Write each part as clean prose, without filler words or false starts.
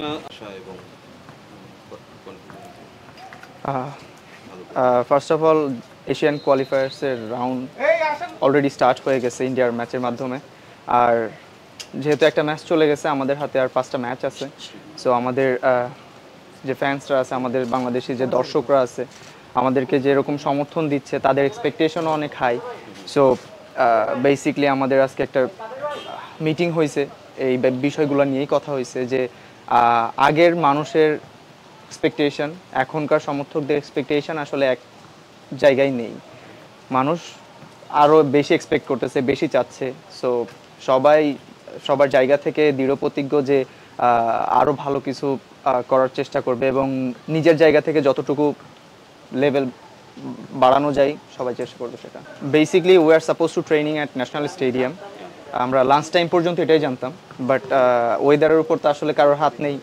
আশা এবং confidence first of all Asian কোয়ালিফায়ার্সের round already start হয়ে গেছে ইন্ডিয়ার ম্যাচের মাধ্যমে। আর যেহেতু একটা ম্যাচ চলে গেছে, আমাদের হাতে আর 5টা ম্যাচ আছে। সো আমাদের যে ফ্যান্সরা আছে, আমাদের বাংলাদেশি যে দর্শকরা আছে, আমাদেরকে যেরকম সমর্থন দিচ্ছে, তাদের এক্সপেকটেশনও অনেক হাই। সো বেসিকলি আমাদের আজকে একটা মিটিং হয়েছে, এই বিষয়গুলো নিয়েই কথা হয়েছে যে আগের মানুষের এক্সপেকটেশন, এখনকার সমর্থকদের এক্সপেকটেশন আসলে এক জায়গায় নেই। মানুষ আরও বেশি এক্সপেক্ট করতেছে, বেশি চাচ্ছে। সো সবাই সবার জায়গা থেকে দৃঢ়প্রতিজ্ঞ যে আরও ভালো কিছু করার চেষ্টা করবে, এবং নিজের জায়গা থেকে যতটুকু লেভেল বাড়ানো যায় সবাই চেষ্টা করবে সেটা। Basically we are suppose to training at national stadium. আমরা লাঞ্চ টাইম পর্যন্ত এটাই জানতাম, বাট ওয়েদারের উপর তো আসলে কারোর হাত নেই।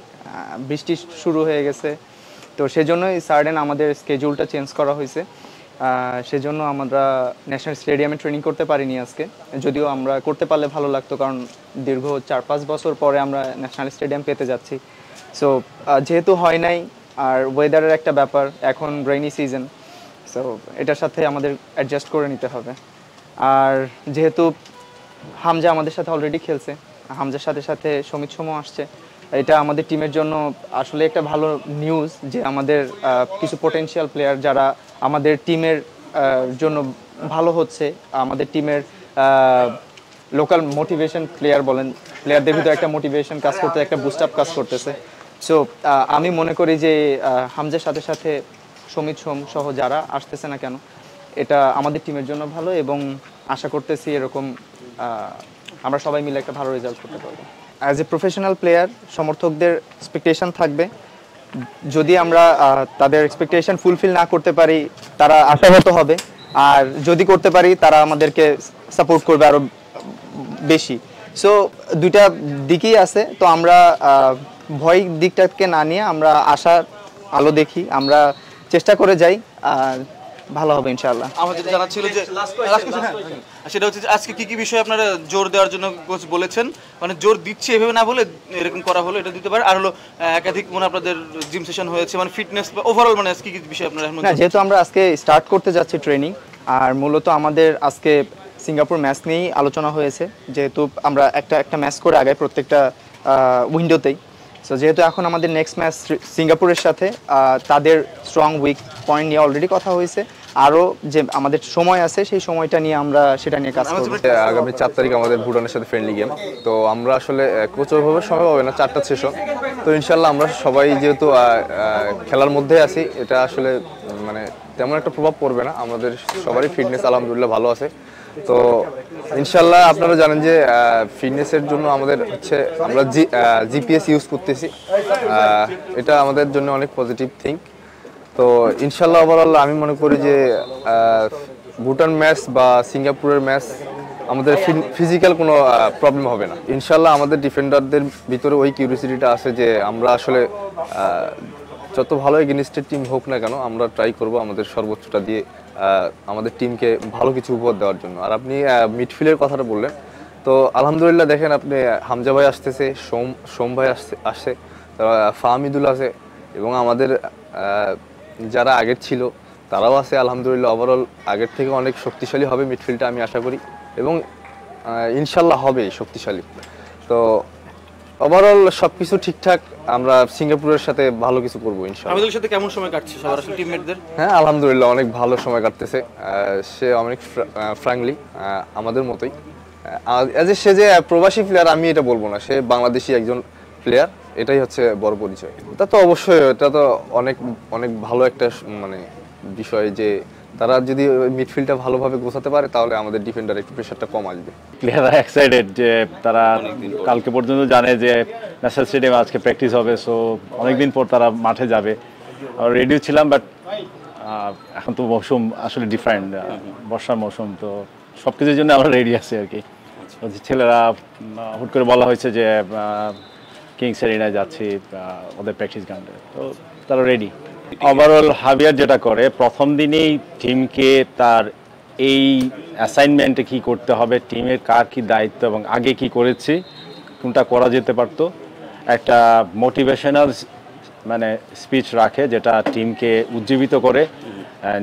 বৃষ্টি শুরু হয়ে গেছে, তো সেজন্যই সাডেন আমাদের স্কেডিউলটা চেঞ্জ করা হয়েছে। সেজন্য আমরা ন্যাশনাল স্টেডিয়ামে ট্রেনিং করতে পারিনি আজকে, যদিও আমরা করতে পারলে ভালো লাগতো, কারণ দীর্ঘ 4-5 বছর পরে আমরা ন্যাশনাল স্টেডিয়াম পেতে যাচ্ছি। সো যেহেতু হয় নাই, আর ওয়েদারের একটা ব্যাপার, এখন রেইনি সিজন, সো এটার সাথে আমাদের অ্যাডজাস্ট করে নিতে হবে। আর যেহেতু হামজা আমাদের সাথে অলরেডি খেলছে, হামজার সাথে সাথে সমিত সোমও আসছে, এটা আমাদের টিমের জন্য আসলে একটা ভালো নিউজ যে আমাদের কিছু পোটেনশিয়াল প্লেয়ার যারা আমাদের টিমের জন্য ভালো হচ্ছে, আমাদের টিমের লোকাল মোটিভেশন প্লেয়ার বলেন, প্লেয়ারদের ভিতরে একটা মোটিভেশন কাজ করতে, একটা বুস্ট আপ কাজ করতেছে। সো আমি মনে করি যে হামজার সাথে সাথে সমিত সোম সহ যারা আসতেছে না কেন, এটা আমাদের টিমের জন্য ভালো, এবং আশা করতেছি এরকম আমরা সবাই মিলে একটা ভালো রেজাল্ট করতে পারবো। অ্যাজ এ প্রফেশনাল প্লেয়ার সমর্থকদের এক্সপেকটেশন থাকবে, যদি আমরা তাদের এক্সপেকটেশন ফুলফিল না করতে পারি তারা আশাহত হবে, আর যদি করতে পারি তারা আমাদেরকে সাপোর্ট করবে আরও বেশি। সো দুইটা দিকই আছে, তো আমরা ভয় দিকটাকে না নিয়ে আমরা আশার আলো দেখি, আমরা চেষ্টা করে যাই, আর ভালো হবে ইনশাআল্লাহ। আমার যেটা জানা ছিল যে সেটা হচ্ছে যে আজকে কি কি বিষয় আপনারা জোর দেওয়ার জন্য কোচ বলেছেন, মানে জোর দিচ্ছে এভাবে না বলে এরকম করা হলো, এটা দিতে পারে। আর হলো একাধিক মানে আপনাদের জিম সেশন হয়েছে, মানে ফিটনেস বা ওভারঅল মানে আজকে কি কি বিষয় আপনারা না, যেহেতু আমরা আজকে স্টার্ট করতে যাচ্ছি ট্রেনিং, আর মূলত আমাদের আজকে সিঙ্গাপুর ম্যাচ নিয়েই আলোচনা হয়েছে, যেহেতু আমরা একটা ম্যাচ করে আগাই প্রত্যেকটা উইন্ডোতেই। সো যেহেতু এখন আমাদের নেক্সট ম্যাচ সিঙ্গাপুরের সাথে, তাদের স্ট্রং উইক পয়েন্ট নিয়ে অলরেডি কথা হয়েছে, আরও যে আমাদের সময় আছে সেই সময়টা নিয়ে আমরা সেটা নিয়ে কাজ করব। আগামী 4 তারিখ আমাদের ভুটানের সাথে ফ্রেন্ডলি গেম, তো আমরা আসলে কোচভাবে সময় হবে না, 4টা সেশন। তো ইনশাল্লাহ আমরা সবাই যেহেতু খেলার মধ্যে আছি, এটা আসলে মানে তেমন একটা প্রভাব পড়বে না, আমাদের সবারই ফিটনেস আলহামদুলিল্লাহ ভালো আছে। তো ইনশাল্লাহ আপনারা জানেন যে ফিটনেসের জন্য আমাদের হচ্ছে আমরা জিপিএস ইউজ করতেছি, এটা আমাদের জন্য অনেক পজিটিভ থিং। তো ইনশাল্লাহ ওভারঅল আমি মনে করি যে ভুটান ম্যাচ বা সিঙ্গাপুরের ম্যাচ আমাদের ফিজিক্যাল কোনো প্রবলেম হবে না ইনশাল্লাহ। আমাদের ডিফেন্ডারদের ভিতরে ওই কিউরিওসিটিটা আছে যে আমরা আসলে যত ভালো এগেইনস্টের টিম হোক না কেন, আমরা ট্রাই করব আমাদের সর্বোচ্চটা দিয়ে আমাদের টিমকে ভালো কিছু উপহার দেওয়ার জন্য। আর আপনি মিডফিল্ডের কথাটা বললেন, তো আলহামদুলিল্লাহ দেখেন আপনি হামজা ভাই আসতেছে, সোম ভাই আসছে, ফাহমিদুল আছে, এবং আমাদের যারা আগের ছিল তারাও আছে। আলহামদুলিল্লাহ ওভারঅল আগের থেকে অনেক শক্তিশালী হবে মিডফিল্ডটা আমি আশা করি, এবং ইনশাল্লাহ হবে শক্তিশালী। তো ওভারঅল সবকিছু ঠিকঠাক, আমরা সিঙ্গাপুরের সাথে ভালো কিছু করবো ইনশাআল্লাহ। আমাদের সাথে কেমন সময় কাটছে সবার আসলে টিমমেটদের? হ্যাঁ আলহামদুলিল্লাহ অনেক ভালো সময় কাটতেছে, সে অনেক ফ্র্যাঙ্কলি আমাদের মতোই। সে যে প্রবাসী প্লেয়ার আমি এটা বলবো না, সে বাংলাদেশি একজন প্লেয়ার, এটাই হচ্ছে বড় পরিচয়। তা তো অবশ্যই, এটা তো অনেক অনেক ভালো একটা মানে বিষয় যে তারা যদি মিডফিল্ডটা ভালোভাবে গোছাতে পারে, তাহলে আমাদের ডিফেন্ডার একটু প্রেশারটা কম আসবে। প্লেয়াররা এক্সাইটেড যে তারা কালকে পর্যন্ত জানে যে ন্যাশনাল স্টেডিয়ামে আজকে প্র্যাকটিস হবে, সো অনেকদিন পর তারা মাঠে যাবে। আর রেডিও ছিলাম, বাট এখন তো মৌসুম আসলে ডিফারেন্ট, বর্ষার মৌসুম, তো সব কিছুর জন্য আমরা রেডি আছি আর কি। ছেলেরা হুট করে বলা হয়েছে যে কিংস এরিনায় যাচ্ছি ওদের প্র্যাকটিস গ্রাউন্ডে, তো তারা রেডি। ওভারঅল হাবিয়ার যেটা করে প্রথম দিনেই টিমকে তার এই অ্যাসাইনমেন্টে কী করতে হবে, টিমের কার কী দায়িত্ব এবং আগে কি করেছি, কোনটা করা যেতে পারতো, একটা মোটিভেশনাল মানে স্পিচ রাখে, যেটা টিমকে উজ্জীবিত করে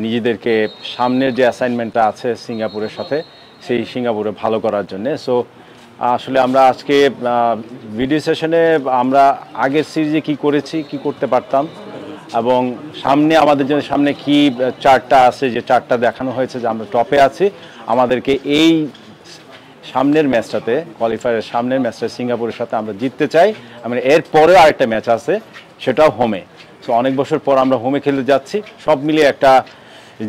নিজেদেরকে সামনের যে অ্যাসাইনমেন্টটা আছে সিঙ্গাপুরের সাথে, সেই সিঙ্গাপুরে ভালো করার জন্যে। সো আসলে আমরা আজকে ভিডিও সেশনে আমরা আগের সিরিজে কি করেছি, কি করতে পারতাম, এবং সামনে আমাদের জন্য সামনে কি চার্টটা আছে, যে চার্টটা দেখানো হয়েছে যে আমরা টপে আছি, আমাদেরকে এই সামনের ম্যাচটাতে, কোয়ালিফায়ারের সামনের ম্যাচটা সিঙ্গাপুরের সাথে আমরা জিততে চাই। মানে এর পরেও আরেকটা ম্যাচ আছে, সেটাও হোমে। সো অনেক বছর পর আমরা হোমে খেলতে যাচ্ছি। সব মিলিয়ে একটা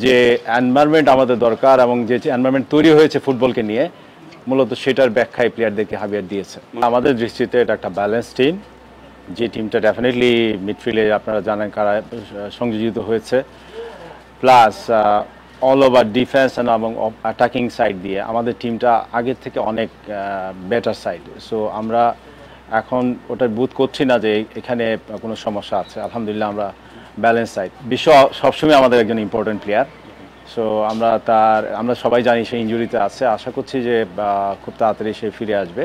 যে এনভায়রনমেন্ট আমাদের দরকার, এবং যে এনভায়রনমেন্ট তৈরি হয়েছে ফুটবলকে নিয়ে, মূলত সেটার ব্যাখ্যায় প্লেয়ারদেরকে হাবিয়ার দিয়েছে। আমাদের দৃষ্টিতে এটা একটা ব্যালেন্স টিম, যে টিমটা ডেফিনেটলি মিডফিল্ডে আপনারা জানেন কারা সংযোজিত হয়েছে, প্লাস অল ওভার ডিফেন্স এবং অ্যাটাকিং সাইড দিয়ে আমাদের টিমটা আগের থেকে অনেক বেটার সাইড। সো আমরা এখন ওটা বুঝ করছি না যে এখানে কোনো সমস্যা আছে। আলহামদুলিল্লাহ আমরা ব্যালেন্স সাইড। বিশ্ব সবসময় আমাদের একজন ইম্পর্টেন্ট প্লেয়ার। সো আমরা সবাই জানি সে ইনজুরিতে আছে, আশা করছি যে খুব তাড়াতাড়ি সে ফিরে আসবে।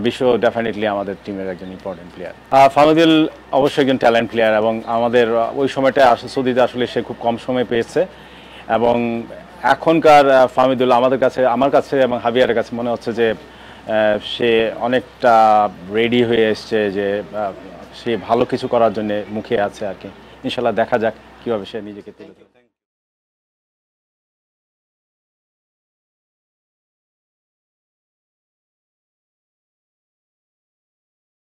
বিশ্ব ডেফিনেটলি আমাদের টিমের একজন ইম্পর্টেন্ট প্লেয়ার। ফাহমিদুল অবশ্যই একজন ট্যালেন্ট প্লেয়ার, এবং আমাদের ওই সময়টা সৌদিতে আসলে সে খুব কম সময় পেয়েছে, এবং এখনকার ফাহমিদুল আমার কাছে এবং হাবিয়ারের কাছে মনে হচ্ছে যে সে অনেকটা রেডি হয়ে এসছে, যে সে ভালো কিছু করার জন্য মুখে আছে আর কি। ইনশাল্লাহ দেখা যাক কীভাবে সে নিজেকে তুলে ধরে।